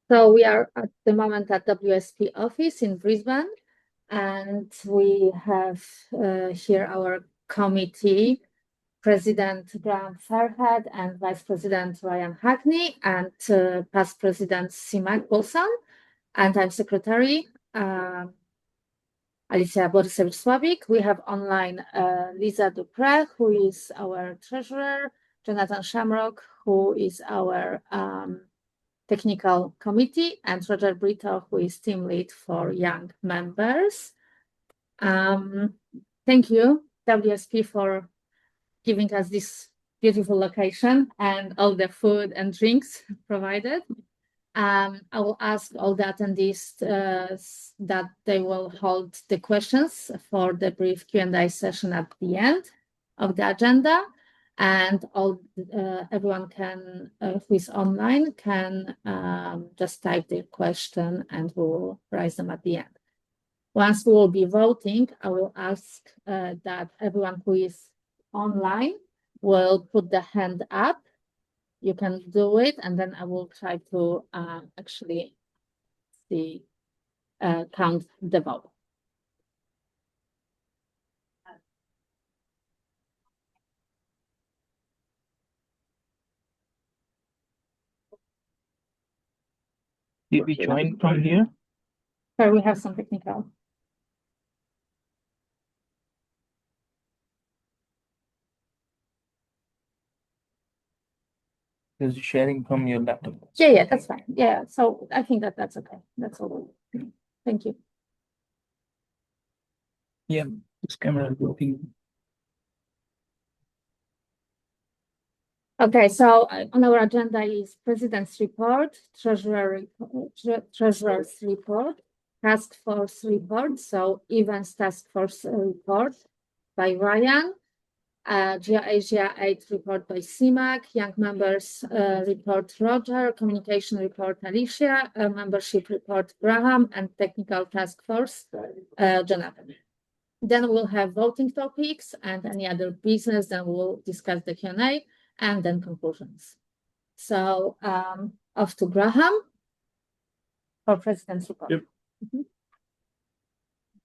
So we are at the moment at WSP office in Brisbane, and we have here our committee, President Graham Fairhead and Vice President Ryan Hackney, and past President Simak Wilson, and I'm Secretary Alicia Borysewicz-Sławik. We have online Lisa Dupre, who is our treasurer, Jonathan Shamrock, who is our technical committee, and Roger Brito, who is team lead for young members. Thank you, WSP, for giving us this beautiful location and all the food and drinks provided. I will ask all the attendees that they will hold the questions for the brief Q&A session at the end of the agenda. And everyone can, who is online, can just type their question and we will raise them at the end. Once we will be voting, I will ask that everyone who is online will put the hand up. You can do it, and then I will try to actually count the vote. Did we join from here? So we have some technical. Is sharing from your laptop? Yeah, that's fine. Yeah, so I think that's okay. That's all. Thank you. Yeah, this camera is working. Okay, so on our agenda is President's report, Treasurer's report, Task Force report, so Events Task Force report by Ryan, Asia 8 report by CIMAC, Young Members report Roger, Communication report Alicia, Membership report Graham, and Technical Task Force Jonathan. Then we'll have voting topics and any other business, then we'll discuss the Q&A and then conclusions. So off to Graham for President's report. Yep.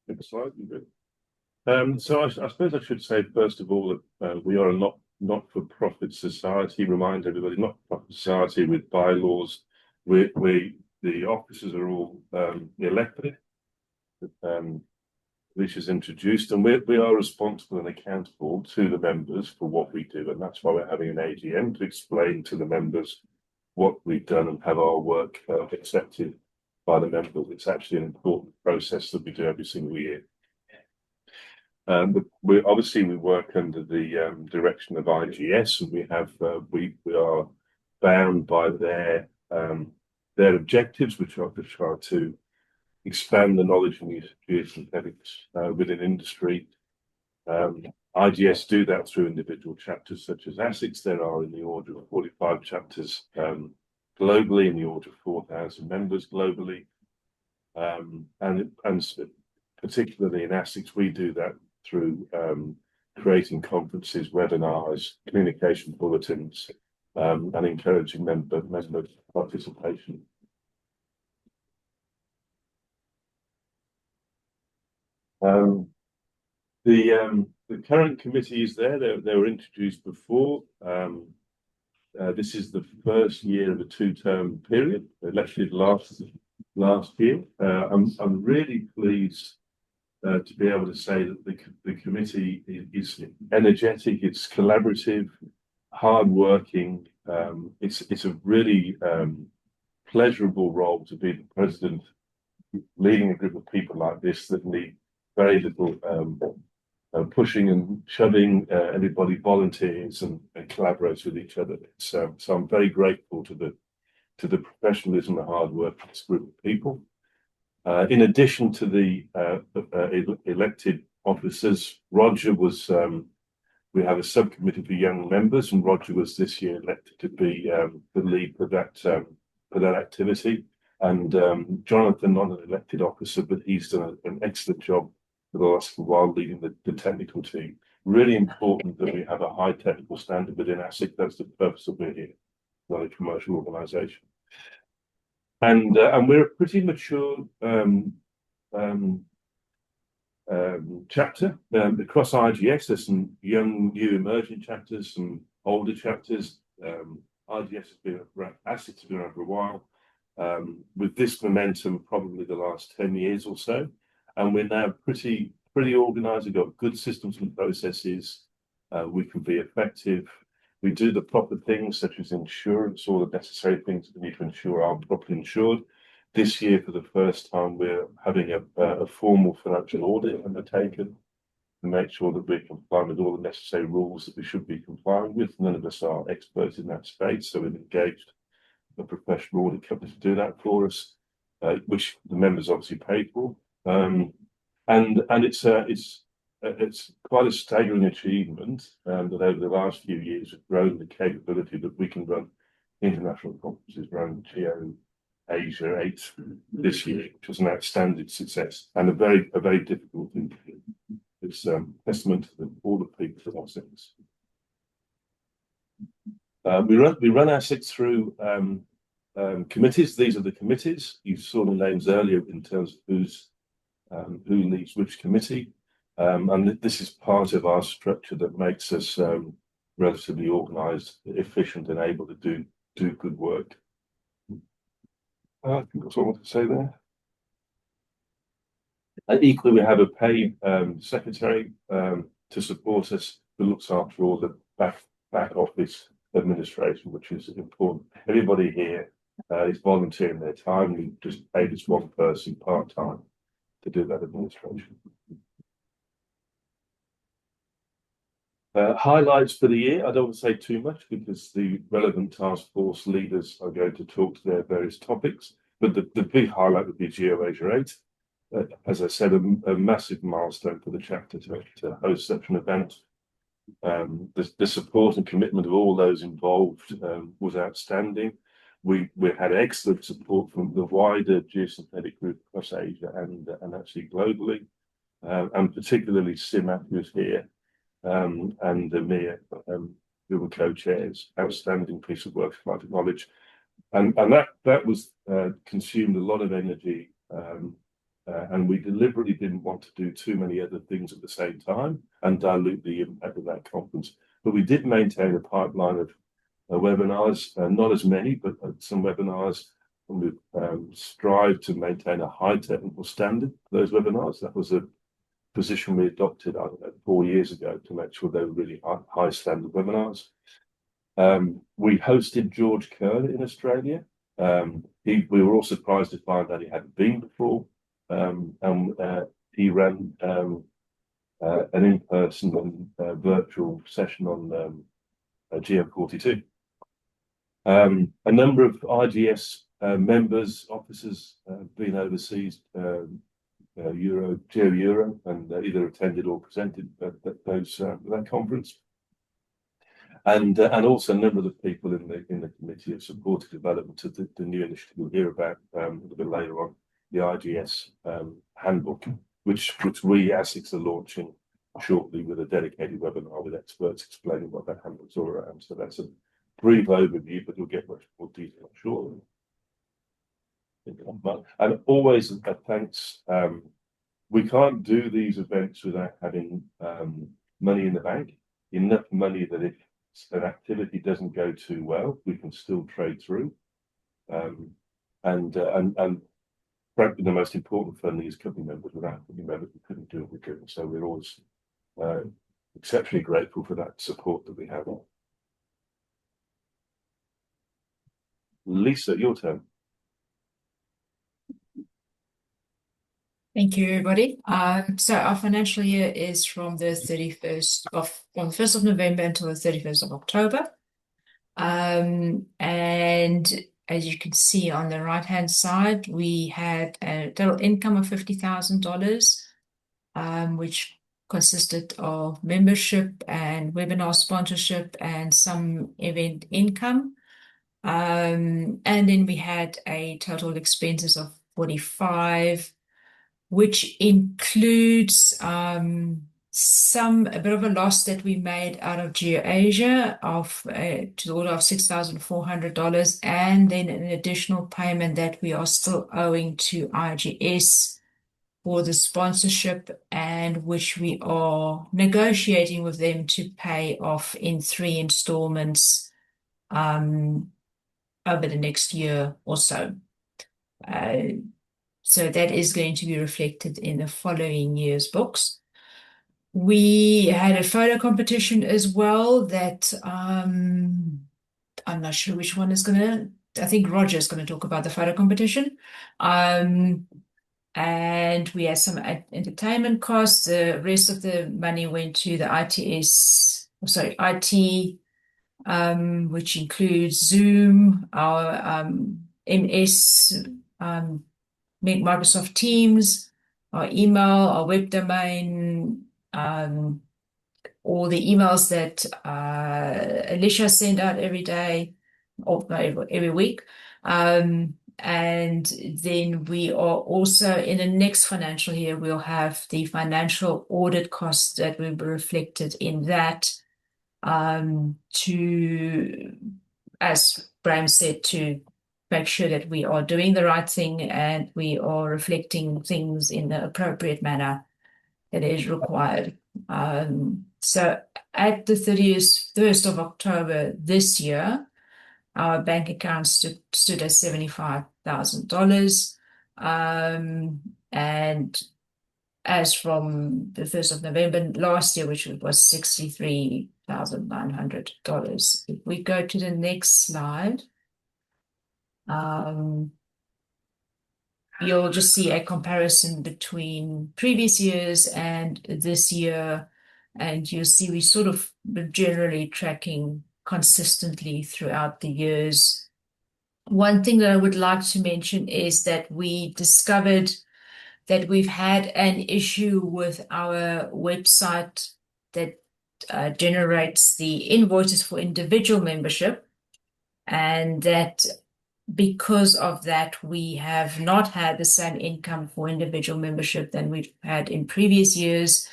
Next slide. So I suppose I should say, first of all, that we are a not-for-profit society. Remind everybody, not-for-profit society with bylaws. The officers are all elected. Which is introduced, and we are responsible and accountable to the members for what we do, and that's why we're having an AGM to explain to the members what we've done and have our work accepted by the members. It's actually an important process that we do every single year. We work under the direction of IGS, and we are bound by their objectives, which are to try to expand the knowledge and use of geosynthetics within industry. IGS do that through individual chapters such as ACigs. There are in the order of 45 chapters globally, in the order of 4,000 members globally. And particularly in ACigs, we do that through creating conferences, webinars, communication bulletins, and encouraging member participation. The current committee is there. They were introduced before. This is the first year of a two-term period, elected last year. I'm really pleased to be able to say that the committee is energetic, it's collaborative, hardworking. It's a really pleasurable role to be the president, leading a group of people like this that need very little pushing and shoving. Everybody volunteers and collaborates with each other. So I'm very grateful to the professionalism and hard work of this group of people. In addition to the elected officers, Roger was. We have a subcommittee for young members, and Roger was this year elected to be the lead for that activity. And Jonathan, not an elected officer, but he's done an excellent job for the last while leading the technical team. Really important that we have a high technical standard within ACigs. That's the purpose of being here, not a commercial organisation. And we're a pretty mature chapter. Across IGS, there's some young, new emerging chapters, some older chapters. IGS has been around, ACigs has been around for a while. With this momentum, probably the last 10 years or so. And we're now pretty organized. We've got good systems and processes. We can be effective. We do the proper things, such as insurance, all the necessary things that we need to ensure are properly insured. This year, for the first time, we're having a formal financial audit undertaken to make sure that we're complying with all the necessary rules that we should be complying with. None of us are experts in that space, so we've engaged a professional audit company to do that for us, which the members obviously paid for. And it's quite a staggering achievement that over the last few years we've grown the capability that we can run international conferences around GEO Asia 8 this year, which was an outstanding success and a very difficult thing to do. It's testament to all the people for those things. We run ACigs through committees. These are the committees. You saw the names earlier in terms of who leads which committee. And this is part of our structure that makes us relatively organised, efficient, and able to do good work. I think that's all I want to say there. And equally, we have a paid secretary to support us who looks after all the back office administration, which is important. Everybody here is volunteering their time. We just pay this one person part-time to do that administration. Highlights for the year. I don't want to say too much because the relevant task force leaders are going to talk to their various topics. But the big highlight would be GEO Asia 8. As I said, a massive milestone for the chapter to host such an event. The support and commitment of all those involved was outstanding. We had excellent support from the wider geosynthetic group across Asia and actually globally, and particularly Simat, who's here, and Amir, who were co-chairs. Outstanding piece of work from my knowledge, and that was consumed a lot of energy, and we deliberately didn't want to do too many other things at the same time and dilute the impact of that conference. But we did maintain a pipeline of webinars, not as many, but some webinars, and we've strived to maintain a high technical standard for those webinars. That was a position we adopted, I don't know, 4 years ago to make sure they were really high standard webinars. We hosted George Kerr in Australia. We were all surprised to find that he hadn't been before, and he ran an in-person and virtual session on GM42. A number of IGS members, officers, been overseas, GEO Euro, and either attended or presented at that conference. And also a number of the people in the committee have supported development of the new initiative we'll hear about a little bit later on, the IGS handbook, which we ACigs are launching shortly with a dedicated webinar with experts explaining what that handbook's all around. So that's a brief overview, but you'll get much more detail shortly. And always a thanks. We can't do these events without having money in the bank, enough money that if an activity doesn't go too well, we can still trade through. And frankly, the most important funding is company members. Without company members, we couldn't do what we're doing. So we're always exceptionally grateful for that support that we have. Lisa, your turn. Thank you, everybody. So our financial year is from the 1st of November until the 31st of October. And as you can see on the right-hand side, we had a total income of $50,000, which consisted of membership and webinar sponsorship and some event income. And then we had a total expenses of $45,000, which includes a bit of a loss that we made out of GeoAsia of to the order of $6,400, and then an additional payment that we are still owing to IGS for the sponsorship, and which we are negotiating with them to pay off in 3 installments over the next year or so. So that is going to be reflected in the following year's books. We had a photo competition as well that I'm not sure which one is gonna, I think Roger is gonna talk about the photo competition. And we had some entertainment costs. The rest of the money went to the IT, which includes Zoom, our MS, Microsoft Teams, our email, our web domain, all the emails that Alicia sent out every day or every week. And then we are also in the next financial year, we'll have the financial audit costs that will be reflected in that, to, as Graham said, to make sure that we are doing the right thing and we are reflecting things in the appropriate manner that is required. So at the 31st of October this year, our bank account stood at $75,000. And as from the 1st of November last year, which was $63,900. If we go to the next slide, you'll just see a comparison between previous years and this year, and you'll see we sort of generally tracking consistently throughout the years. One thing that I would like to mention is that we discovered that we've had an issue with our website that generates the invoices for individual membership, and that because of that, we have not had the same income for individual membership than we've had in previous years.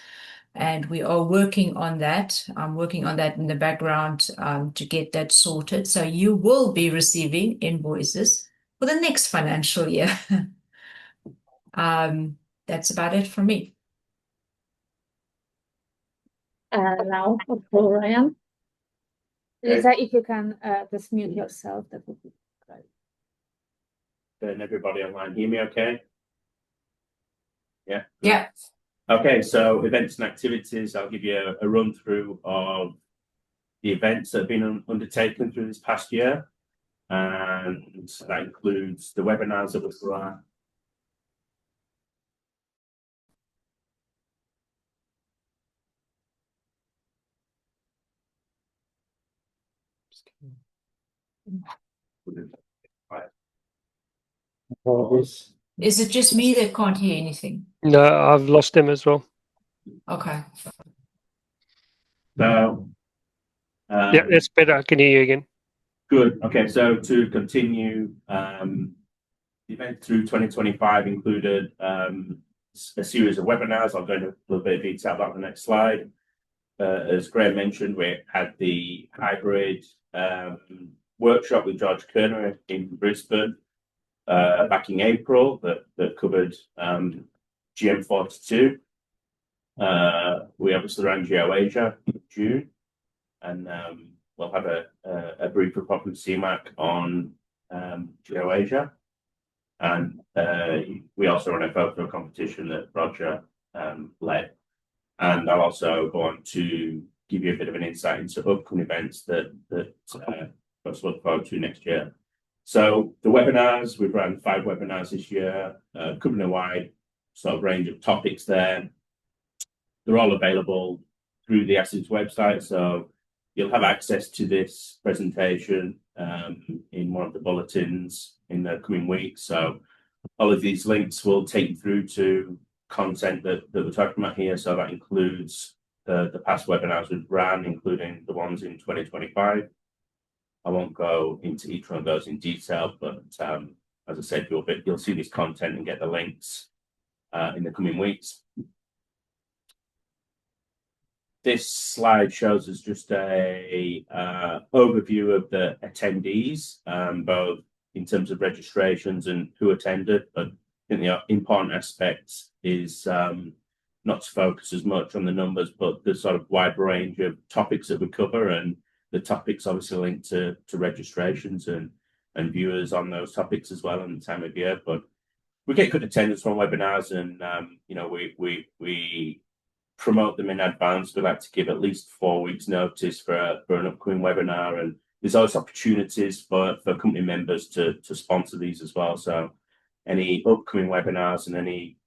And we are working on that. I'm working on that in the background to get that sorted. So you will be receiving invoices for the next financial year. That's about it from me. Now, for Ryan. Lisa, if you can just mute yourself, that would be great. Can everybody online hear me okay? Yeah? Yeah. Okay, so events and activities, I'll give you a run through of the events that have been undertaken through this past year. And that includes the webinars that we've run. Is it just me that can't hear anything? No, I've lost them as well. Okay. So, Yeah, that's better. I can hear you again. good. Okay, so to continue, the event through 2025 included a series of webinars. I'll go into a little bit of detail about the next slide. As Graham mentioned, we had the hybrid workshop with George Kerner in Brisbane back in April that covered GM42. We obviously ran GeoAsia in June, and we'll have a brief report from CMAC on GeoAsia. And we also run a photo competition that Roger led. And I'll also go on to give you a bit of an insight into upcoming events that let's look forward to next year. So the webinars, we've run 5 webinars this year, covering a wide sort of range of topics there. They're all available through the ACigs website, so you'll have access to this presentation in one of the bulletins in the coming weeks. So all of these links will take you through to content that we're talking about here. So that includes the past webinars we've ran, including the ones in 2025. I won't go into each one of those in detail, but as I said, you'll see this content and get the links in the coming weeks. This slide shows us just a overview of the attendees, both in terms of registrations and who attended. But I think the important aspect is not to focus as much on the numbers, but the sort of wide range of topics that we cover, and the topics obviously linked to registrations and viewers on those topics as well, and the time of year. But we get good attendance from webinars, and you know, we promote them in advance. We like to give at least 4 weeks notice for an upcoming webinar, and there's always opportunities for company members to sponsor these as well. So any upcoming webinars and any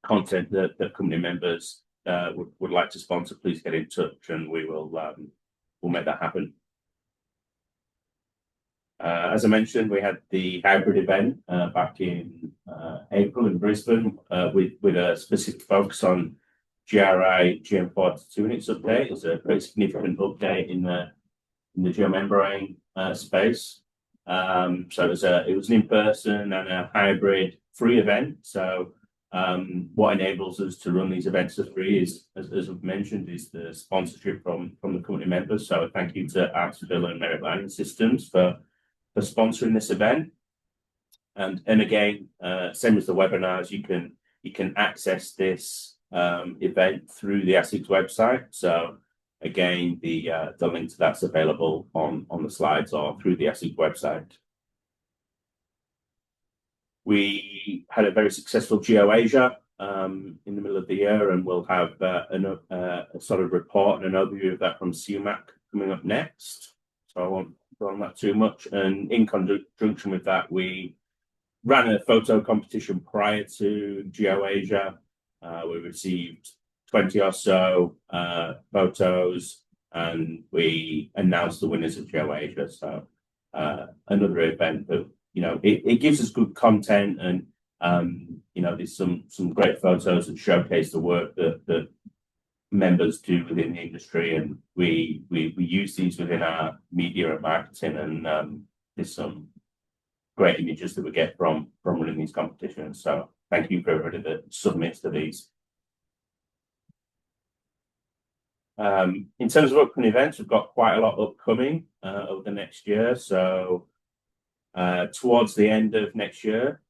content that company members would like to sponsor, please get in touch, and we'll make that happen. As I mentioned, we had the hybrid event back in April in Brisbane with a specific focus on GRI GM42 in its update. It's a very significant update in the geomembrane space. So it was an in-person and a hybrid free event. So what enables us to run these events for free is, as we've mentioned, is the sponsorship from the company members. So thank you to Artsville and Merit Lighting Systems for sponsoring this event. And again, same as the webinars, you can access this event through the ACigs website. So again, the link to that's available on the slides or through the ACigs website. We had a very successful GeoAsia in the middle of the year, and we'll have a sort of report and an overview of that from CUMAC coming up next. So I won't go on that too much. And in conjunction with that, we ran a photo competition prior to GeoAsia. We received 20 or so photos, and we announced the winners of GeoAsia. So another event that, you know, it gives us good content, and you know, there's some great photos that showcase the work that members do within the industry, and we use these within our media and marketing, and there's some great images that we get from running these competitions. So thank you for everybody that submits to these. In terms of upcoming events, we've got quite a lot upcoming over the next year. So towards the end of next year,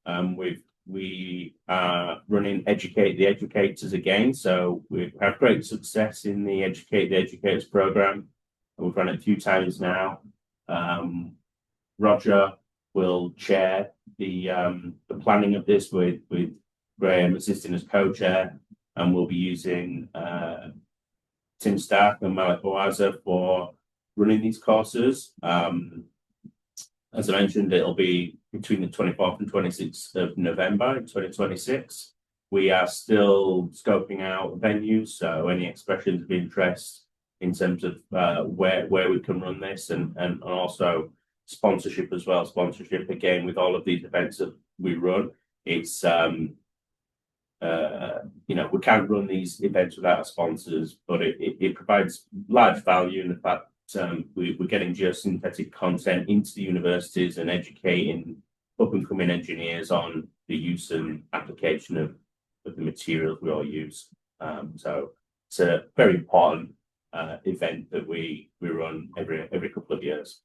we are running Educate the Educators again. So we've had great success in the Educate the Educators program. We've run it a few times now. Roger will chair the planning of this with Graham assisting as co-chair, and we'll be using Tim Stark and Malik Bawaza for running these courses. As I mentioned, it'll be between the 24th and 26th of November in 2026. We are still scoping out venues, so any expressions of interest in terms of where we can run this, and also sponsorship as well. Sponsorship, again, with all of these events that we run, it's you know, we can't run these events without sponsors, but it provides large value in the fact we're getting geosynthetic content into the universities and educating up-and-coming engineers on the use and application of the materials we all use. So it's a very important event that we run every couple of years.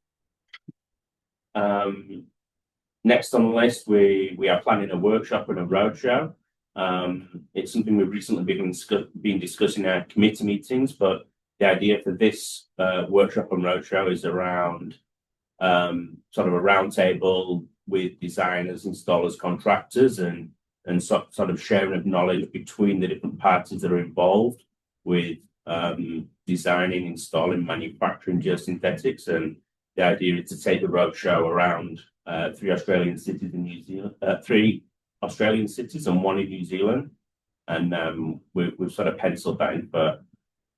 Next on the list, we are planning a workshop and a roadshow. It's something we've recently been discussing in our committee meetings, but the idea for this workshop and roadshow is around sort of a roundtable with designers, installers, contractors, and sort of sharing of knowledge between the different parties that are involved with designing, installing, manufacturing geosynthetics. And the idea is to take the roadshow around 3 Australian cities in New Zealand, 3 Australian cities and 1 in New Zealand, and we've sort of penciled that in for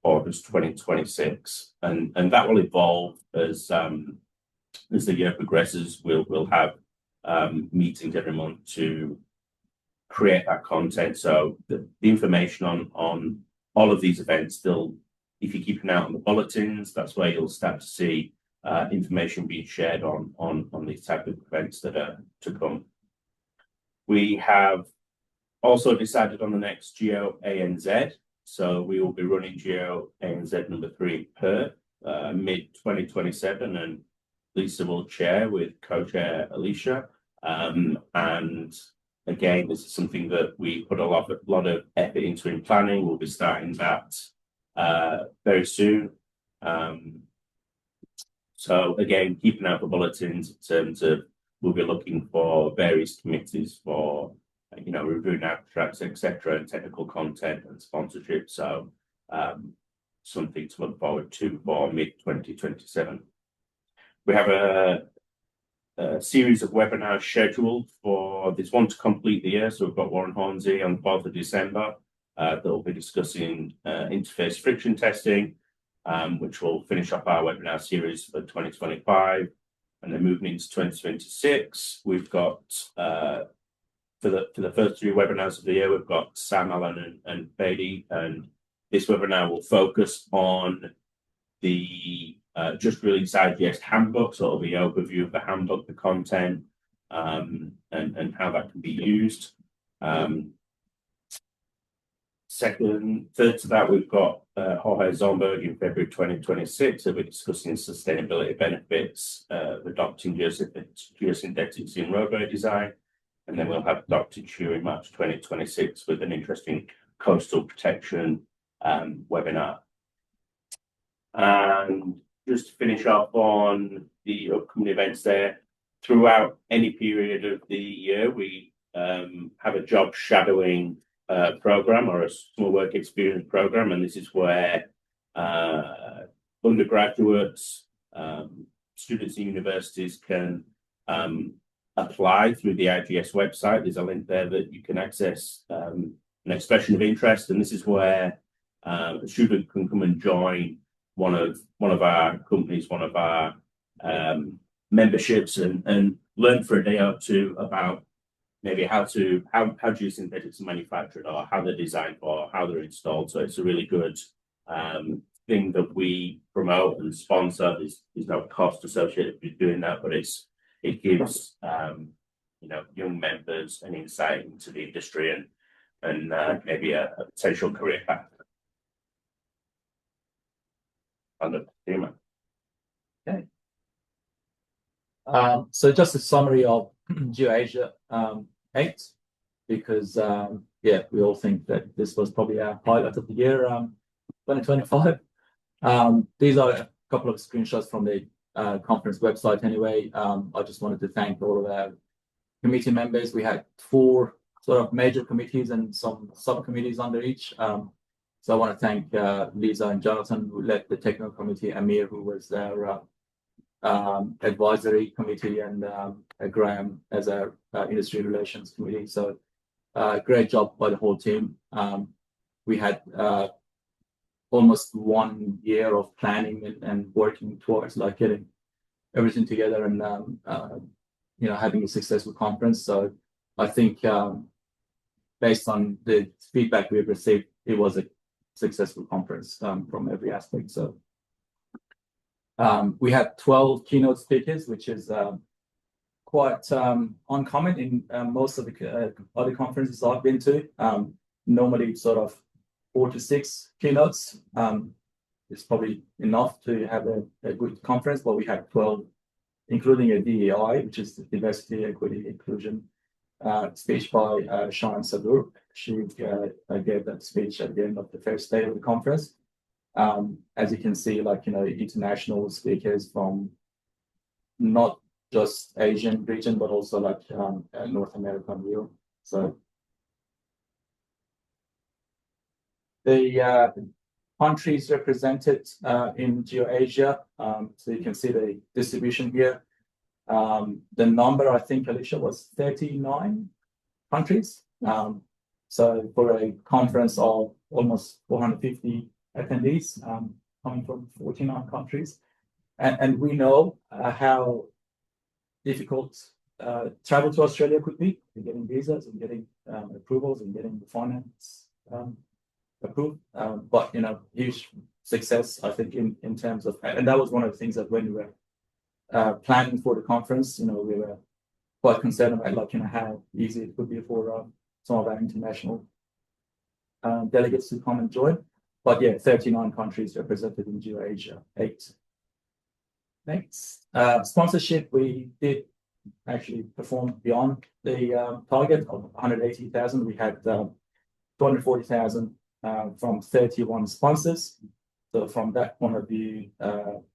August 2026, and that will evolve as the year progresses. We'll have meetings every month to create that content. So the information on all of these events, still, if you keep an eye on the bulletins, that's where you'll start to see information being shared on these type of events that are to come. We have also decided on the next Geo ANZ. So we will be running Geo ANZ number 3 in Perth, mid-2027, and Lisa will chair with co-chair Alicia. And again, this is something that we put a lot of effort into in planning. We'll be starting that very soon. So again, keeping out the bulletins in terms of we'll be looking for various committees for reviewing abstracts, etc., and technical content and sponsorship. So something to look forward to for mid-2027. We have a series of webinars scheduled for this one to complete the year. So we've got Warren Hornsey on the 4th of December that will be discussing interface friction testing, which will finish up our webinar series for 2025. And then moving into 2026, we've got for the first 3 webinars of the year, we've got Sam Allen and Beatty, and this webinar will focus on the just released IGS handbook, so it'll be an overview of the handbook, the content, and how that can be used. Third to that, we've got Jorge Zomberg in February 2026. He'll be discussing sustainability benefits of adopting geosynthetics in roadway design. And then we'll have Dr. Chu in March 2026 with an interesting coastal protection webinar. And just to finish off on the upcoming events there, throughout any period of the year, we have a job shadowing program or a small work experience program, and this is where undergraduates, students in universities can apply through the IGS website. There's a link there that you can access an expression of interest, and this is where a student can come and join one of our companies, one of our memberships, and learn for a day or two about maybe how geosynthetics are manufactured, or how they're designed, or how they're installed. So it's a really good thing that we promote and sponsor. There's no cost associated with doing that, but it gives young members an insight into the industry and maybe a potential career path. Okay. So just a summary of GeoAsia 8, because we all think that this was probably our highlight of the year, 2025. These are a couple of screenshots from the conference website anyway. I just wanted to thank all of our committee members. We had 4 sort of major committees and some subcommittees under each. So I want to thank Lisa and Jonathan, who led the technical committee, Amir, who was their advisory committee, and Graham as our industry relations committee. So great job by the whole team. We had almost 1 year of planning and working towards getting everything together and having a successful conference. So I think based on the feedback we've received, it was a successful conference from every aspect. So we had 12 keynote speakers, which is quite uncommon in most of the other conferences I've been to. Normally sort of 4 to 6 keynotes is probably enough to have a good conference, but we had 12, including a DEI, which is the Diversity, Equity, Inclusion speech by Sean Sadur. She gave that speech at the end of the first day of the conference. As you can see, international speakers from not just Asian region, but also North America and Europe. So the countries represented in GeoAsia, so you can see the distribution here. The number, I think, Alicia, was 39 countries. So for a conference of almost 450 attendees coming from 49 countries. And we know how difficult travel to Australia could be in getting visas and getting approvals and getting the finance approved. But, huge success, I think, in terms of, and that was one of the things that when we were planning for the conference, we were quite concerned about how easy it would be for some of our international delegates to come and join. But yeah, 39 countries represented in GeoAsia, 8. Next, sponsorship, we did actually perform beyond the target of 180,000. We had 240,000 from 31 sponsors. So from that point of view,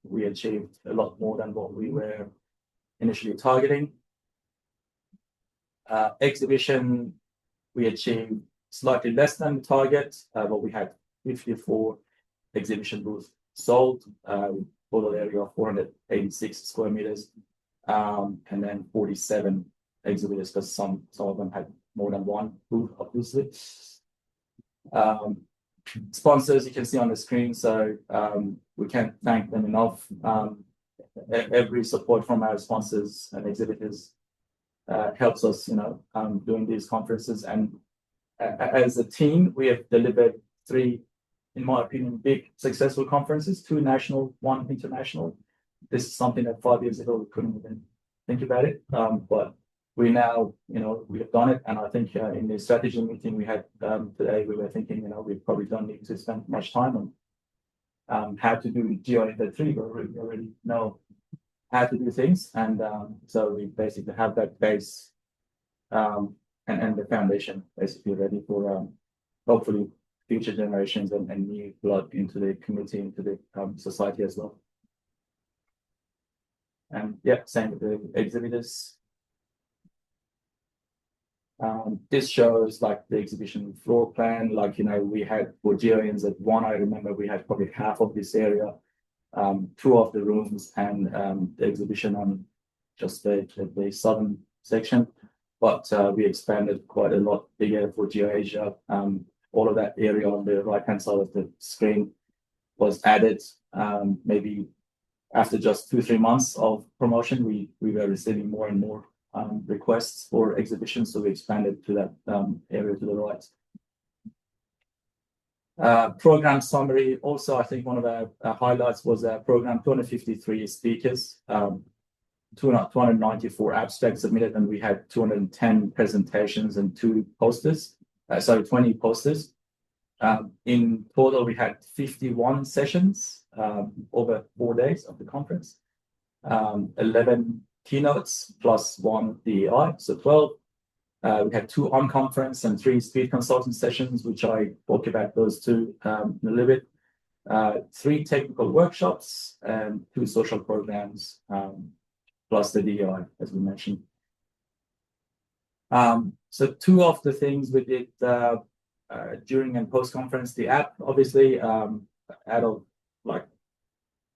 we achieved a lot more than what we were initially targeting. Exhibition, we achieved slightly less than the target, but we had 54 exhibition booths sold, total area of 486 square meters, and then 47 exhibitors, because some of them had more than one booth, obviously. Sponsors, you can see on the screen, so we can't thank them enough. Every support from our sponsors and exhibitors helps us, doing these conferences. And as a team, we have delivered 3, in my opinion, big successful conferences, 2 national, 1 international. This is something that 5 years ago we couldn't even think about it, but we now, we have done it. And I think in the strategy meeting we had today, we were thinking, we probably don't need to spend much time on how to do GeoAsia 3, but we already know how to do things. And so we basically have that base and the foundation basically ready for hopefully future generations and new blood into the community, into the society as well. And yeah, same with the exhibitors. This shows like the exhibition floor plan, we had for GeoAsians at 1, I remember we had probably half of this area, 2 of the rooms, and the exhibition on just the southern section. But we expanded quite a lot bigger for GeoAsia. All of that area on the right-hand side of the screen was added. Maybe after just 2-3 months of promotion, we were receiving more and more requests for exhibitions, so we expanded to that area to the right. Program summary. Also, I think one of our highlights was our program, 253 speakers, 294 abstracts submitted, and we had 210 presentations and 20 posters. In total, we had 51 sessions over 4 days of the conference, 11 keynotes plus 1 DEI, so 12. We had 2 on-conference and 3 speed consultant sessions, which I talk about those 2 in a little bit. 3 technical workshops and 2 social programs, plus the DEI, as we mentioned. So 2 of the things we did during and post-conference, the app, obviously, out of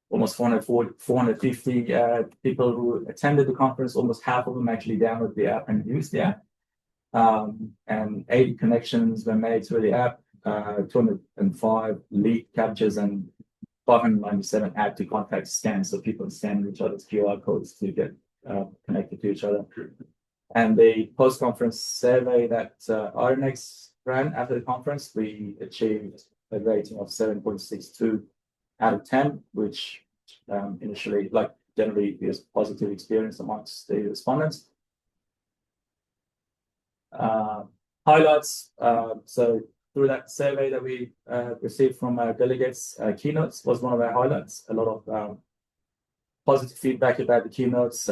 almost 450 people who attended the conference, almost half of them actually downloaded the app and used the app. And 80 connections were made through the app, 205 lead captures, and 597 add to contact scans. So people scan each other's QR codes to get connected to each other. And the post-conference survey that RNX ran after the conference, we achieved a rating of 7.62 out of 10, which initially, generally is a positive experience amongst the respondents. Highlights. So through that survey that we received from our delegates, keynotes was one of our highlights. A lot of positive feedback about the keynotes.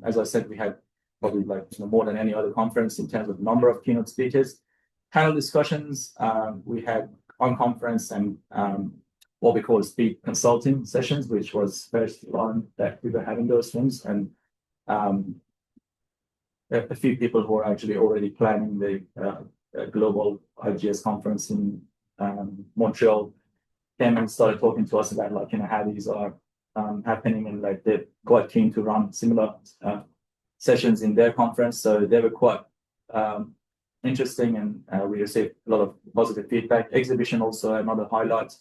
As I said, we had probably more than any other conference in terms of number of keynote speakers. Panel discussions, we had on conference and what we call speed consulting sessions, which was first time that we were having those things. And a few people who are actually already planning the global IGS conference in Montreal came and started talking to us about how these are happening, and they're quite keen to run similar sessions in their conference. So they were quite interesting, and we received a lot of positive feedback. Exhibition also another highlight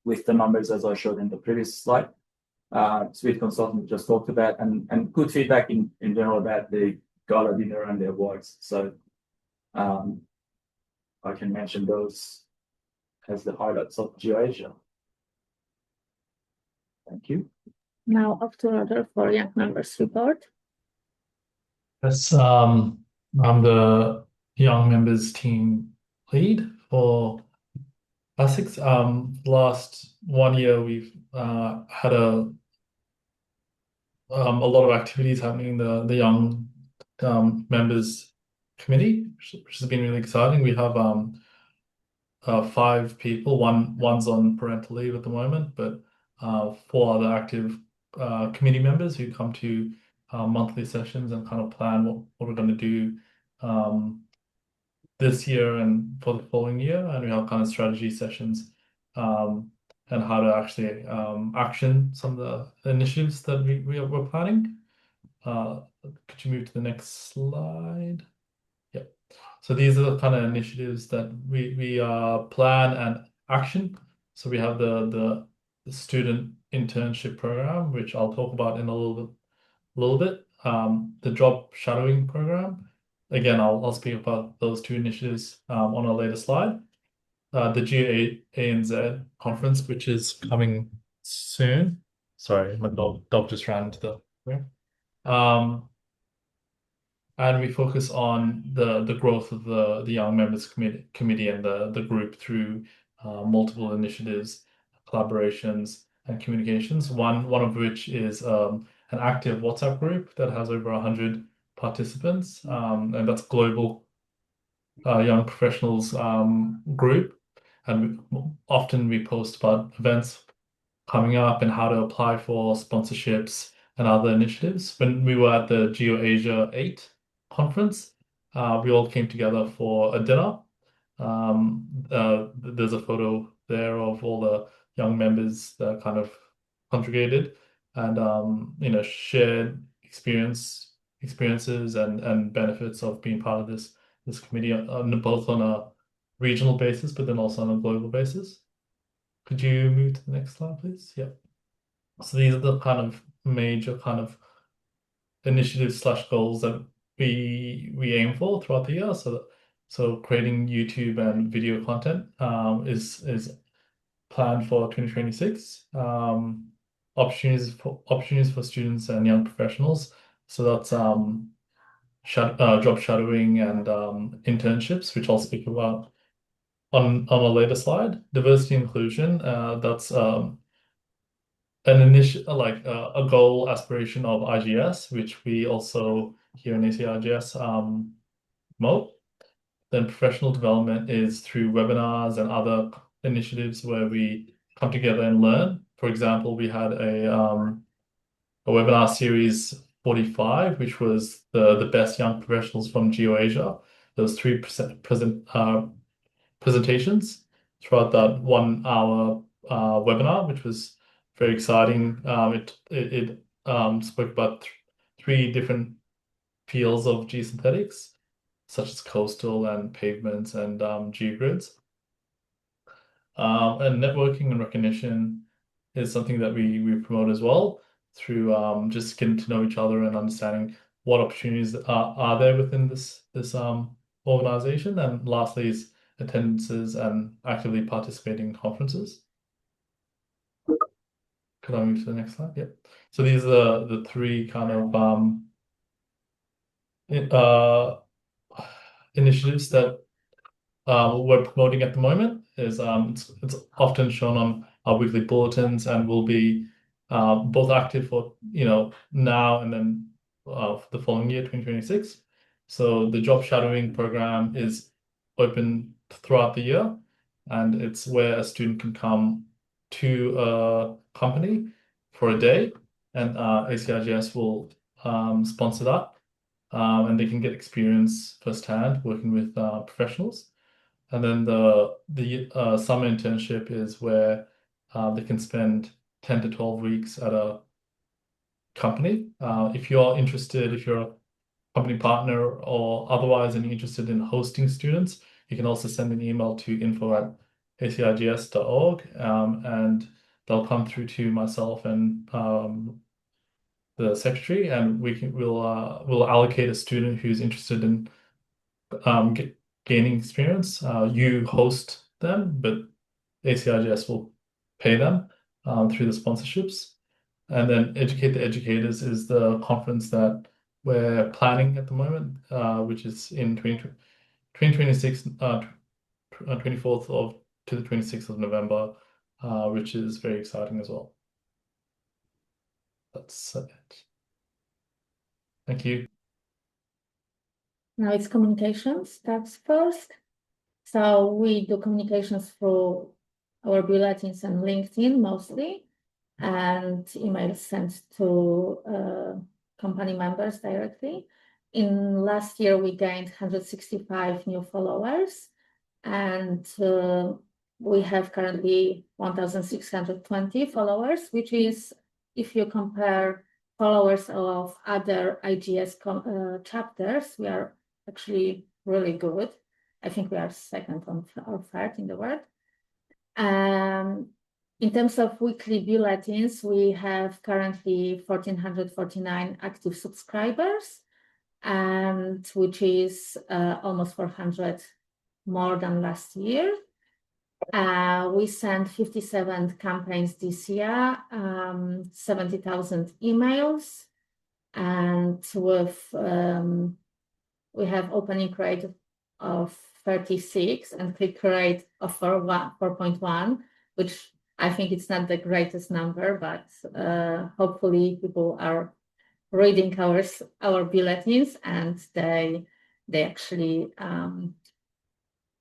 with the numbers as I showed in the previous slide. Speed consultant just talked about, and good feedback in general about the gala dinner and the awards. So I can mention those as the highlights of GeoAsia. Thank you. Now up to Roger for young members report. Yes, I'm the young members team lead for ACigs, last 1 year we've had a lot of activities happening in the young members committee, which has been really exciting. We have 5 people. One's on parental leave at the moment, but 4 other active committee members who come to monthly sessions and kind of plan what we're going to do this year and for the following year. And we have kind of strategy sessions and how to actually action some of the initiatives that we're planning. Could you move to the next slide? Yep. So these are the kind of initiatives that we plan and action. So we have the student internship program, which I'll talk about in a little bit. The job shadowing program. Again, I'll speak about those 2 initiatives on a later slide. The ANZ conference, which is coming soon. Sorry, my dog just ran into the room. And we focus on the growth of the Young Members Committee and the group through multiple initiatives, collaborations, and communications. One of which is an active WhatsApp group that has over 100 participants, and that's global young professionals group. And often we post about events coming up and how to apply for sponsorships and other initiatives. When we were at the GeoAsia 8 conference, we all came together for a dinner. There's a photo there of all the young members that kind of congregated and shared experiences and benefits of being part of this committee, both on a regional basis, but then also on a global basis. Could you move to the next slide, please? Yep. So these are the kind of major kind of initiatives / goals that we aim for throughout the year. So creating YouTube and video content is planned for 2026. Opportunities for students and young professionals. So that's job shadowing and internships, which I'll speak about on a later slide. Diversity inclusion, that's an a goal aspiration of IGS, which we also here in ACigs promote. Then professional development is through webinars and other initiatives where we come together and learn. For example, we had a webinar series 45, which was the best young professionals from GeoAsia. There was 3 presentations throughout that 1 hour webinar, which was very exciting. It spoke about 3 different fields of geosynthetics, such as coastal and pavements and geogrids. And networking and recognition is something that we promote as well through just getting to know each other and understanding what opportunities are there within this organization. And lastly is attendances and actively participating in conferences. Could I move to the next slide? Yep. So these are the 3 kind of initiatives that we're promoting at the moment. Is it's often shown on our weekly bulletins and will be both active for now and then for the following year, 2026. So the job shadowing program is open throughout the year, and it's where a student can come to a company for a day, and ACigs will sponsor that, and they can get experience firsthand working with professionals. And then the summer internship is where they can spend 10 to 12 weeks at a company. If you're interested, if you're a company partner or otherwise and you're interested in hosting students, you can also send an email to info@acigs.org, and they'll come through to myself and the secretary, and we'll allocate a student who's interested in gaining experience. You host them, but ACigs will pay them through the sponsorships. And then Educate the Educators is the conference that we're planning at the moment, which is in 2026, 24th to the 26th of November, which is very exciting as well. That's it. Thank you. Now it's communications task first. So we do communications through our bulletins and LinkedIn mostly, and emails sent to company members directly. In last year, we gained 165 new followers, and we have currently 1,620 followers, which is, if you compare followers of other IGS chapters, we are actually really good. I think we are second or third in the world. In terms of weekly bulletins, we have currently 1,449 active subscribers, and which is almost 400 more than last year. We sent 57 campaigns this year, 70,000 emails, and with we have opening rate of 36 and click rate of 4.1, which I think it's not the greatest number, but hopefully people are reading our bulletins and they actually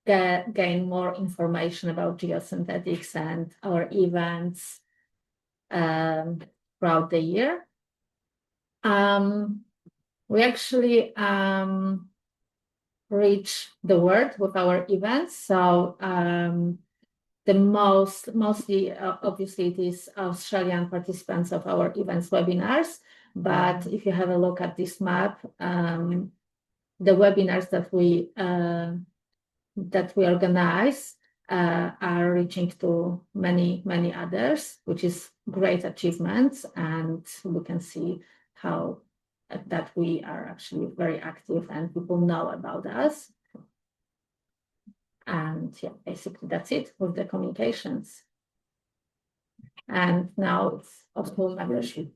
gain more information about geosynthetics and our events throughout the year. We actually reach the world with our events. So the mostly, obviously, it is Australian participants of our events webinars. But if you have a look at this map, the webinars that we organize are reaching to many others, which is great achievements, and we can see how that we are actually very active and people know about us. And yeah, basically that's it with the communications. And now it's also membership.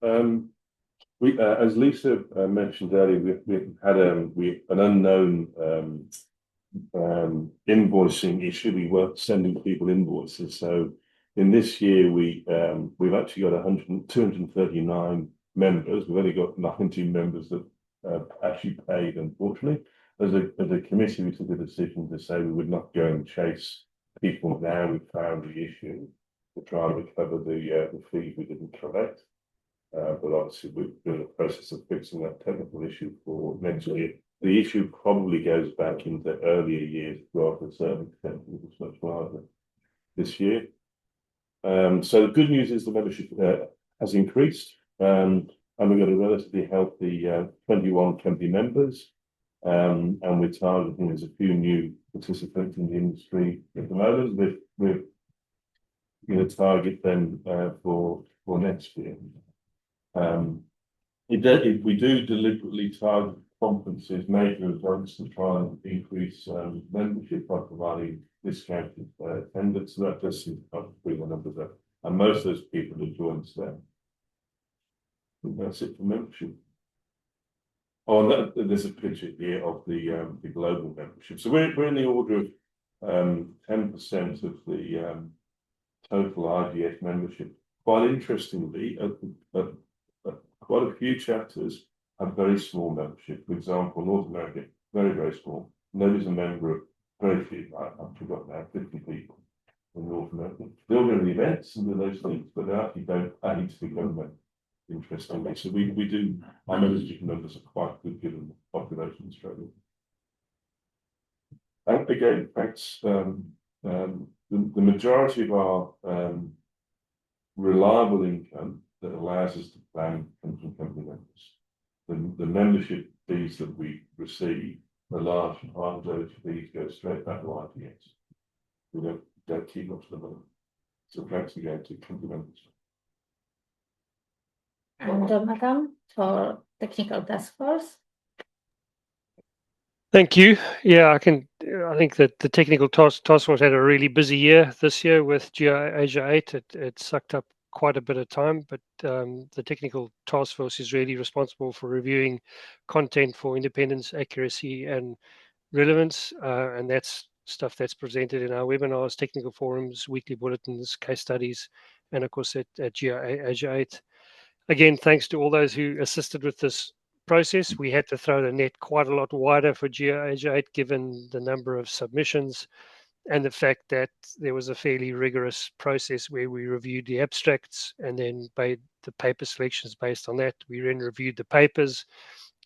As Lisa mentioned earlier, we had an unknown invoicing issue. We weren't sending people invoices. So in this year, we've actually got 239 members. We've only got 19 members that actually paid, unfortunately. As a committee, we took a decision to say we would not go and chase people now we found the issue to try and recover the fee we didn't collect. But obviously, we're in the process of fixing that technical issue for next year. The issue probably goes back into earlier years rather than a certain extent. It was much larger this year. So the good news is the membership has increased, and we've got a relatively healthy 21 company members. And we're targeting, there's a few new participants in the industry at the moment. We're going to target them for next year. We do deliberately target conferences, major events to try and increase membership by providing discounted attendance. So that does seem to bring the numbers up. And most of those people have joined us there. I think that's it for membership. Oh, and there's a picture here of the global membership. So we're in the order of 10% of the total IGS membership. Quite interestingly, quite a few chapters have very small membership. For example, North America, very small. Nobody's a member of very few. I've forgotten now, 50 people in North America. They all go to the events and do those things, but they actually don't add into the government. Interestingly, so we do. Our membership numbers are quite good given the population struggle. And again, thanks. The majority of our reliable income that allows us to plan comes from company members. The membership fees that we receive, a large part of those fees go straight back to IGS. We don't keep much of the money. So thanks again to company members. And Madam for technical task force. Thank you. Yeah, I think that the technical task force had a really busy year this year with GeoAsia 8. It sucked up quite a bit of time, but the technical task force is really responsible for reviewing content for independence, accuracy, and relevance, and that's stuff that's presented in our webinars, technical forums, weekly bulletins, case studies, and of course at GIA Asia 8. Again, thanks to all those who assisted with this process. We had to throw the net quite a lot wider for GIA Asia 8 given the number of submissions and the fact that there was a fairly rigorous process where we reviewed the abstracts and then made the paper selections based on that. We then reviewed the papers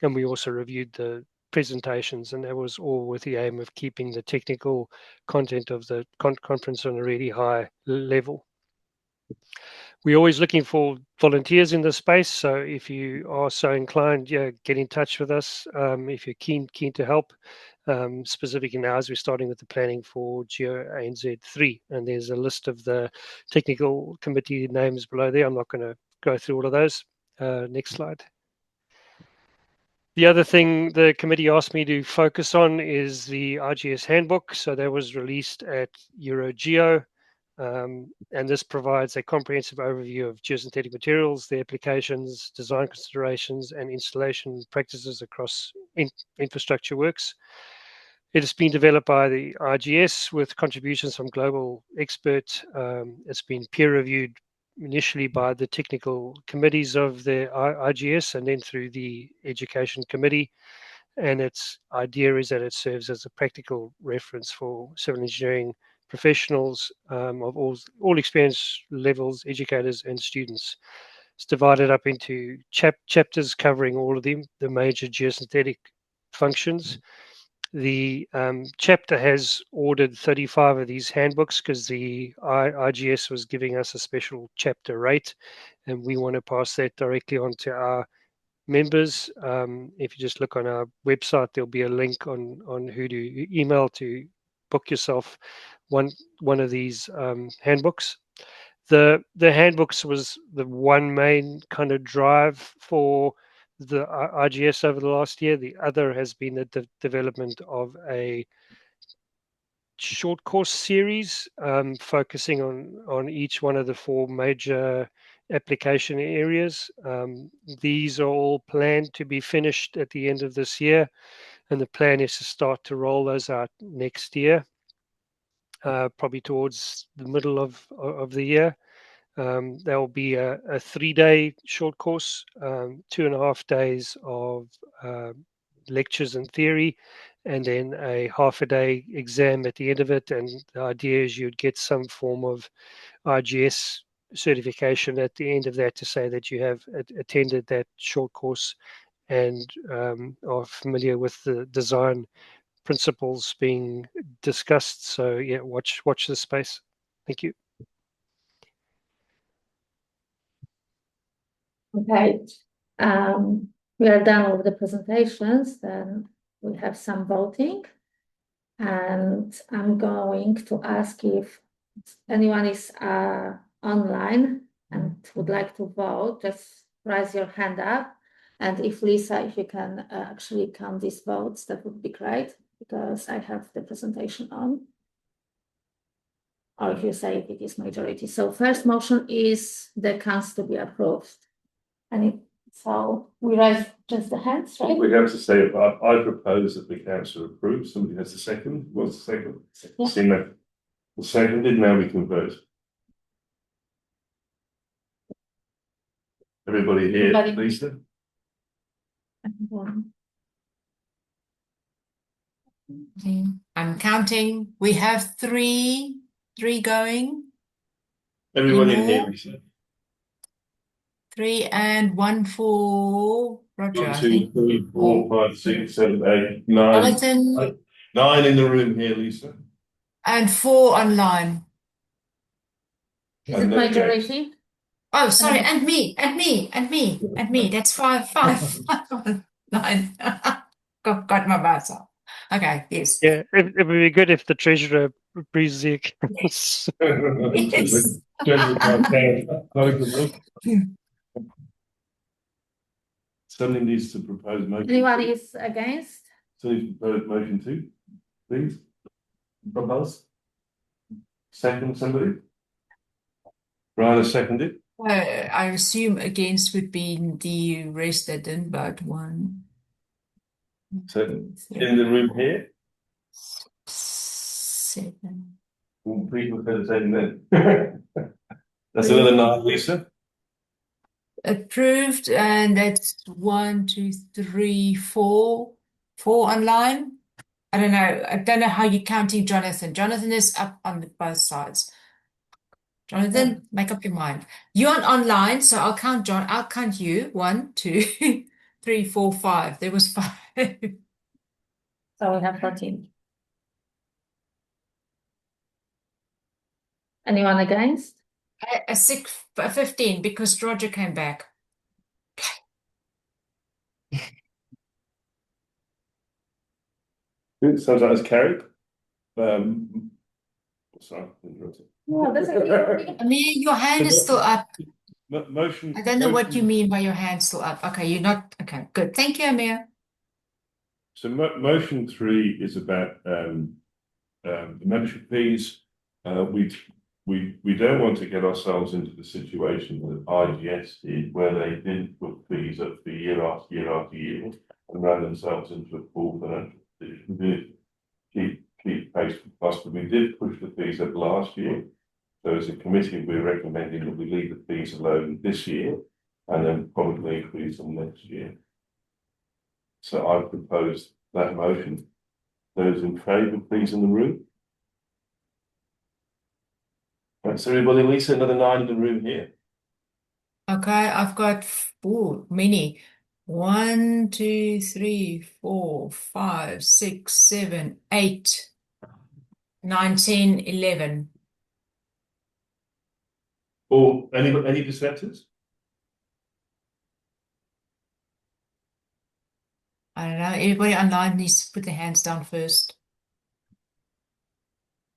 and we also reviewed the presentations, and that was all with the aim of keeping the technical content of the conference on a really high level. We're always looking for volunteers in this space, so if you are so inclined, get in touch with us if you're keen to help. Specifically now, as we're starting with the planning for GeoANZ 3, and there's a list of the technical committee names below there. I'm not going to go through all of those. Next slide. The other thing the committee asked me to focus on is the RGS handbook. So that was released at EuroGeo. And this provides a comprehensive overview of geosynthetic materials, their applications, design considerations, and installation practices across infrastructure works. It has been developed by the RGS with contributions from global experts. It's been peer-reviewed initially by the technical committees of the RGS and then through the education committee. And its idea is that it serves as a practical reference for civil engineering professionals of all experience levels, educators and students. It's divided up into chapters covering all of the major geosynthetic functions. The chapter has ordered 35 of these handbooks because the RGS was giving us a special chapter rate, and we want to pass that directly on to our members. If you just look on our website, there'll be a link on who to email to book yourself one of these handbooks. The handbooks was the one main kind of drive for the RGS over the last year. The other has been the development of a short course series focusing on each one of the 4 major application areas. These are all planned to be finished at the end of this year, and the plan is to start to roll those out next year, probably towards the middle of the year. There will be a 3-day short course, 2.5 days of lectures and theory, and then a half-a-day exam at the end of it. And the idea is you'd get some form of RGS certification at the end of that to say that you have attended that short course and are familiar with the design principles being discussed. So yeah, watch this space. Thank you. Okay, we are done with the presentations. Then we have some voting, and I'm going to ask if anyone is online and would like to vote. Just raise your hand up, and if Lisa, if you can actually count these votes, that would be great because I have the presentation on. Or if you say it is majority. So first motion is the accounts to be approved. And so we raise just the hands, right? We have to say, I propose that the council approve. Somebody has a second. What's the second? Yeah. Seeing that the seconded, now we can vote. Everybody here, Lisa? I'm counting. We have three going. Everybody in here, Lisa? 3 and 1 for Roger, 1, I 2, think. 3, 4, 5, 6, 7, 8, 9. Jonathan. 9 in the room here, Lisa. And 4 online. Is it majority? Oh, sorry, and me. That's 5, 9. Got my bats up. Okay, yes. Yeah, it would be good if the treasurer breathes the accounts. Yes. Somebody needs to propose motion. Anyone is against? Somebody propose motion 2, please. Propose. Second, somebody. Brian, seconded. I assume against would be the rest that didn't vote. 1. So in the room here. 7. All people said the same then. That's another 9, Lisa. Approved, and that's 1, 2, 3, 4. 4 online. I don't know how you're counting Jonathan. Jonathan is up on both sides. Jonathan, make up your mind. You're online, so I'll count John. I'll count you. 1, 2, 3, 4, 5. There was 5. So we have 14. Anyone against? A 15 because Roger came back. Sounds like it's carried. Sorry, interrupted. No, that's okay. Amir, your hand is still up. Motion. I don't know what you mean by your hand still up. Okay, you're not. Okay, good. Thank you, Amir. So motion 3 is about the membership fees. We don't want to get ourselves into the situation that IGS did, where they didn't put fees up for year after year after year and ran themselves into a full financial position. We did keep pace with cost, but we did push the fees up last year. So as a committee, we're recommending that we leave the fees alone this year and then probably increase them next year. So I propose that motion. Those in favour, please, in the room. Thanks, everybody. Lisa, another 9 in the room here. Okay, I've got many. 1, 2, 3, 4, 5, 6, 7, 8, 9, 10, 11. Or any dissenters? I don't know. Everybody online needs to put their hands down first.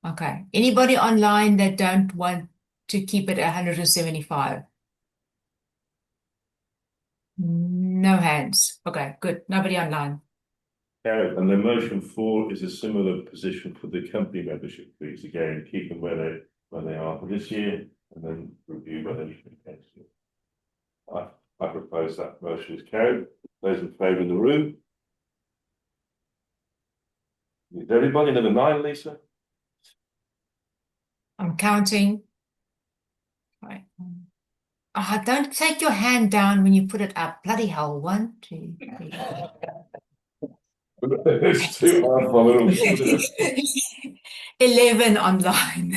Okay. Anybody online that don't want to keep it 175? No hands. Okay, good. Nobody online. Carried. And then motion 4 is a similar position for the company membership fees. Again, keep them where they are for this year and then review whether they should be next year. I propose that motion is carried. Those in favour in the room. Is everybody another 9, Lisa? I'm counting. Right. Don't take your hand down when you put it up. Bloody hell. 1, 2, 3. It's too hard for them. 11 online.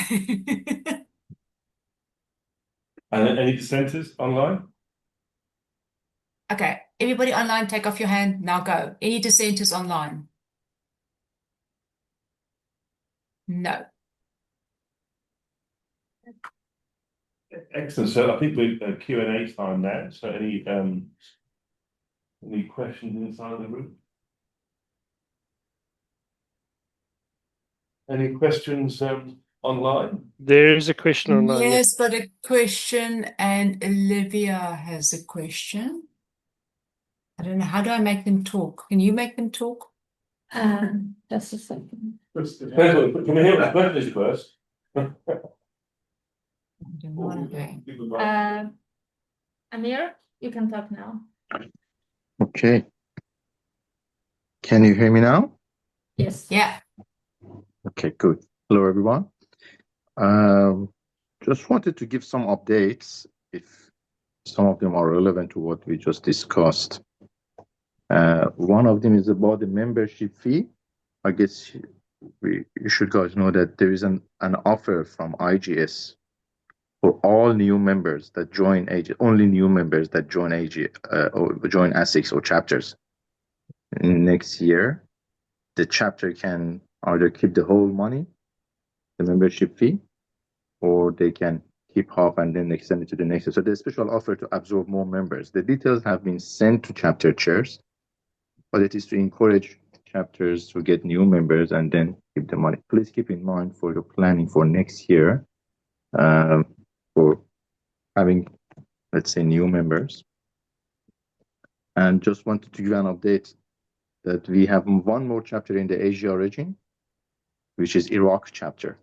And any dissenters online? Okay, everybody online, take off your hand. Now go. Any dissenters online? No. Excellent. So I think we're Q&A time now. So any questions inside of the room? Any questions online? There is a question online. Yes, but a question, and Olivia has a question. I don't know. How do I make them talk? Can you make them talk? Just a second. Can we hear the questions first? Amir, you can talk now. Okay. Can you hear me now? Yes. Yeah. Okay, good. Hello, everyone. Just wanted to give some updates, if some of them are relevant to what we just discussed. One of them is about the membership fee. I guess you should guys know that there is an offer from IGS for all new members that join AG, only new members that join AG or join ACigs or chapters next year. The chapter can either keep the whole money, the membership fee, or they can keep half and then extend it to the next year. So there's a special offer to absorb more members. The details have been sent to chapter chairs, but it is to encourage chapters to get new members and then keep the money. Please keep in mind for your planning for next year, for having, let's say, new members. And just wanted to give an update that we have one more chapter in the Asia region, which is Iraq chapter.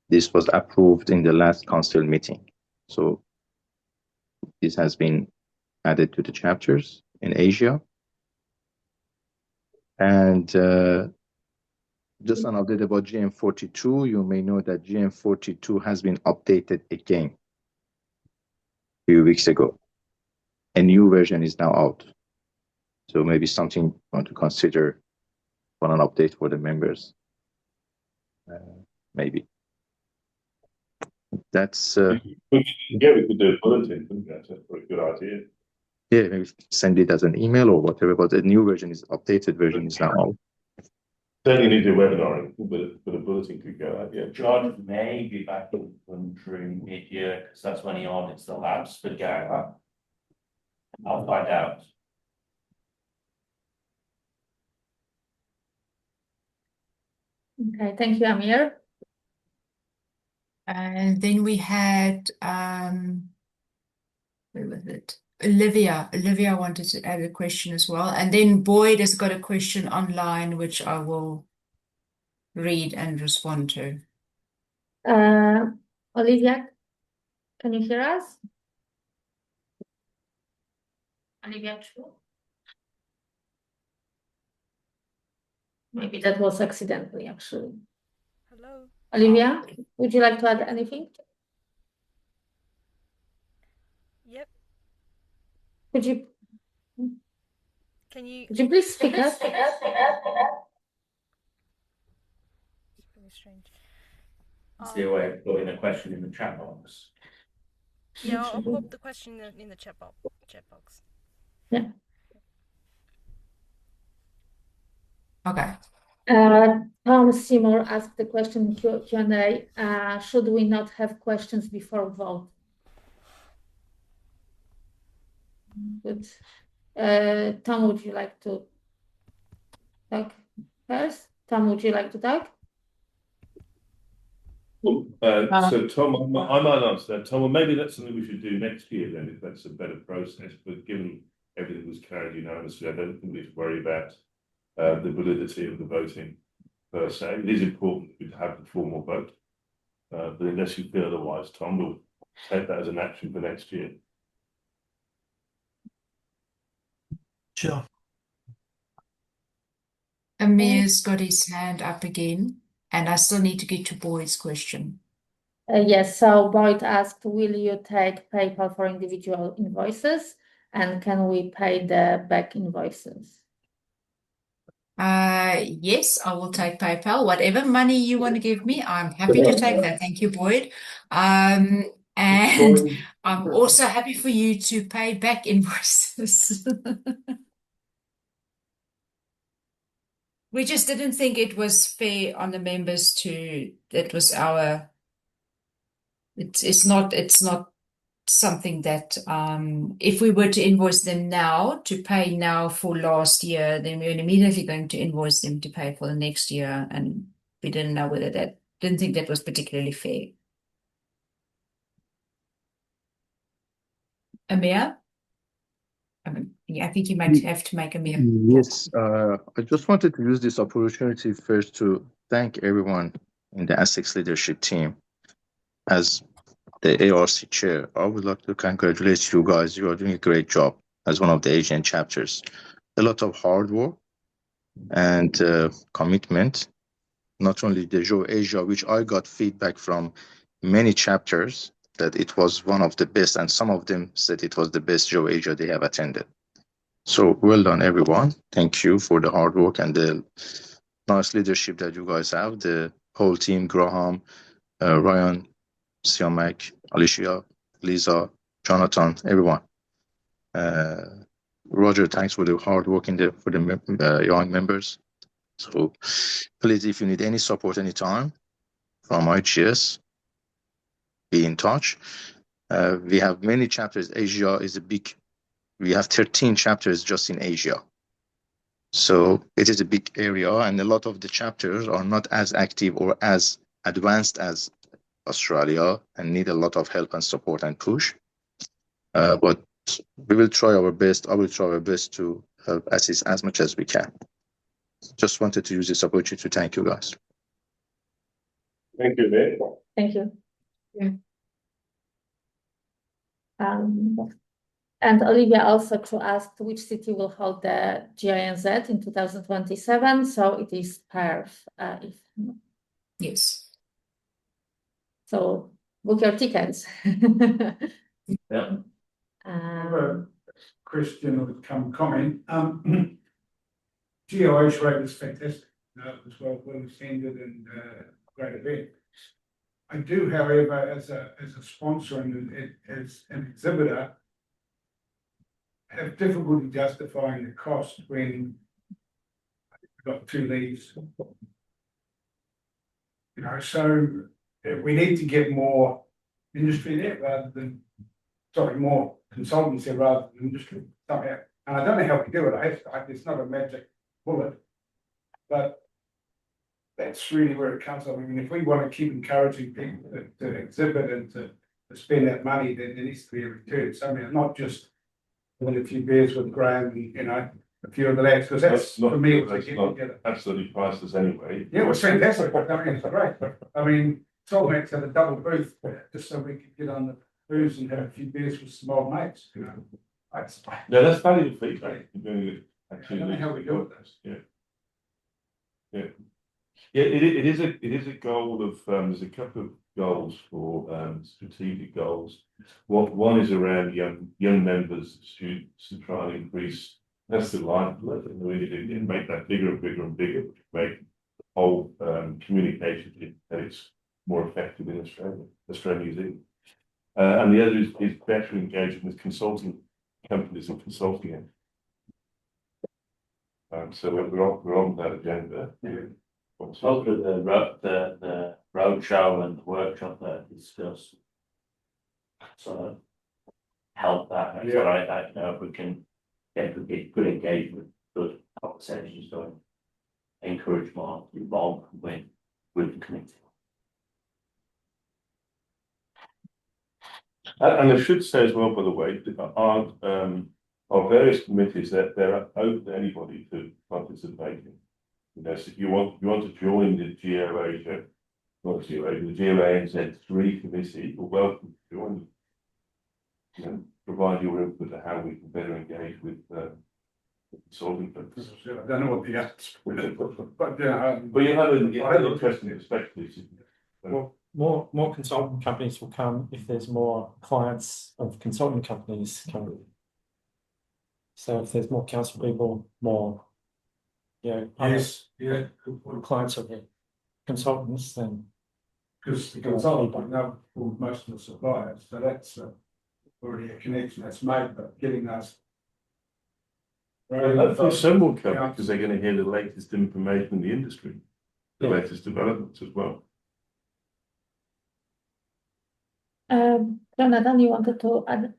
This was approved in the last council meeting. So this has been added to the chapters in Asia. And just an update about GM42. You may know that GM42 has been updated again a few weeks ago. A new version is now out. So maybe something you want to consider for an update for the members. Maybe. That's Yeah, we could do a bulletin. Couldn't we? That's a pretty good idea. yeah, maybe send it as an email or whatever, but the new version is updated version is now out. Certainly need to do a webinar, but a bulletin could go out. Yeah. George may be back in the country mid-year, because that's when he audits the labs for GARA. I'll find out. Okay, thank you, Amir. And then we had where was it? Olivia. Olivia wanted to add a question as well. And then Boyd has got a question online, which I will read and respond to. Olivia, can you hear us? Olivia, too? Maybe that was accidentally, actually. Hello. Olivia, would you like to add anything? Yep. Could you Can you? please speak up? It's really strange. Is there a way of putting a question in the chat box? Yeah, I'll pop the question in the chat box. Yeah. Okay. Tom Seymour asked the question in Q&A. Should we not have questions before vote? Good. Tom, would you like to talk first? Tom, would you like to talk? So Tom, I might answer that. Tom, well, maybe that's something we should do next year then, if that's a better process. But given everything was carried unanimously, I don't think we should worry about the validity of the voting per se. It is important to have the formal vote, but unless you feel otherwise, Tom, we'll take that as an action for next year. Sure. Amir's got his hand up again, and I still need to get to Boyd's question. Yes, so Boyd asked, will you take PayPal for individual invoices? And can we pay the back invoices? Yes, I will take PayPal. Whatever money you want to give me, I'm happy to take that. Thank you, Boyd. And I'm also happy for you to pay back invoices. We just didn't think it was fair on the members to, it's not something that if we were to invoice them now to pay now for last year, then we're immediately going to invoice them to pay for the next year, and we didn't know whether didn't think that was particularly fair. Amir? I think you might have to make Amir. Yes, I just wanted to use this opportunity first to thank everyone in the ACigs leadership team. As the ARC chair, I would like to congratulate you guys. You are doing a great job as one of the Asian chapters. A lot of hard work and commitment, not only the Joe Asia, which I got feedback from many chapters that it was one of the best, and some of them said it was the best Joe Asia they have attended. So well done, everyone. Thank you for the hard work and the nice leadership that you guys have. The whole team, Graham, Ryan, Siamak, Alicia, Lisa, Jonathan, everyone. Roger, thanks for the hard work for the young members. So please, if you need any support anytime from IGS, be in touch. We have many chapters. Asia is we have 13 chapters just in Asia. So it is a big area, and a lot of the chapters are not as active or as advanced as Australia and need a lot of help and support and push. But we will try our best. I will try our best to help assist as much as we can. Just wanted to use this opportunity to thank you guys. Thank you, Nick. Thank you. Yeah. And Olivia also asked which city will hold the GINZ in 2027. So it is Perth. Yes. So book your tickets. Yeah. Question or comment. GIH rate was fantastic. It was well attended and great event. I do, however, as a sponsor and as an exhibitor, have difficulty justifying the cost when we've got 2 leads. So we need to get more industry there rather than, more consultants there rather than industry somehow. And I don't know how we do it. It's not a magic bullet, but that's really where it comes from. I mean, if we want to keep encouraging people to exhibit and to spend that money, then there needs to be a return somehow, not just having a few beers with Graham and, a few of the lads, because that's for me, it was together. Absolutely priceless anyway. Yeah, it was fantastic. I mean, it's great. I mean, Solmax had a double booth just so we could get on the booze and have a few beers with some old mates, That's valuable feedback. I don't know how we do it. Yeah, it is a goal of, there's a couple of goals for strategic goals. One is around young members, students, to try and increase, that's the lifeblood, and really make that bigger and bigger and bigger, which make the whole communication that it's more effective in Australia, New Zealand. And the other is better engagement with consulting companies and consulting. So we're on that agenda. Hopefully the roadshow and the workshop that discuss sort of help that. That's what I know if we can get good engagement, good conversations going, encourage more involvement with the committee. And I should say as well, by the way, our various committees that they're open to anybody to participate in. So if you want to join the the GOANZ3 committee, you're welcome to join. Provide your input to how we can better engage with consulting folks. I don't know what the answer is, but you have an interesting perspective. Well, more consulting companies will come if there's more clients of consulting companies coming. So if there's more council people, more, clients of the consultants, then because the consultant know most of the suppliers, so that's already a connection that's made, but getting us. Hopefully some will come because they're going to hear the latest information in the industry, the latest developments as well. Jonathan, you wanted to add?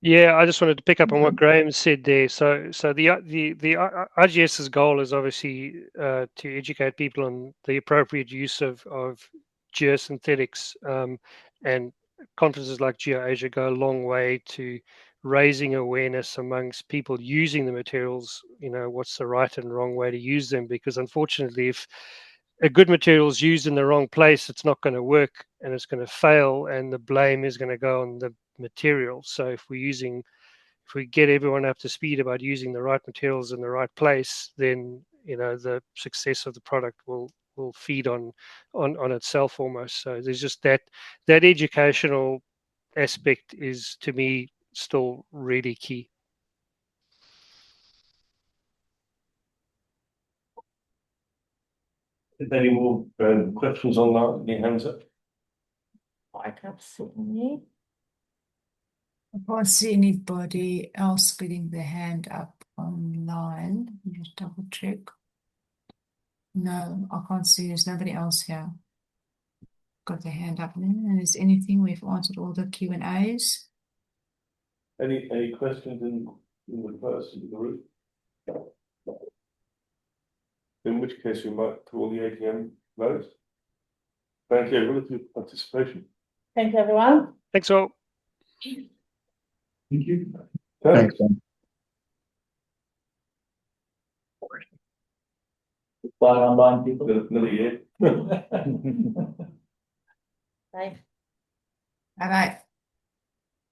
Yeah, I just wanted to pick up on what Graham said there. So the IGS's goal is obviously to educate people on the appropriate use of geosynthetics, and conferences like GeoAsia go a long way to raising awareness amongst people using the materials. What's the right and wrong way to use them? Because unfortunately, if a good material is used in the wrong place, it's not going to work and it's going to fail, and the blame is going to go on the material. So if we get everyone up to speed about using the right materials in the right place, then the success of the product will feed on itself almost. So there's just that educational aspect is, to me, still really key. If any more questions on that, any hands up? I can't see any. I can't see anybody else getting their hand up online. Let me just double check. No, I can't see. There's nobody else here got their hand up. And is anything? We've answered all the Q&As. Any questions in the first of the group? In which case we might call the AGM closed. Thank you everyone for your participation. Thank you, everyone. Thanks all. Thank you. Thanks. Bye online people. Another year. Bye. Bye-bye.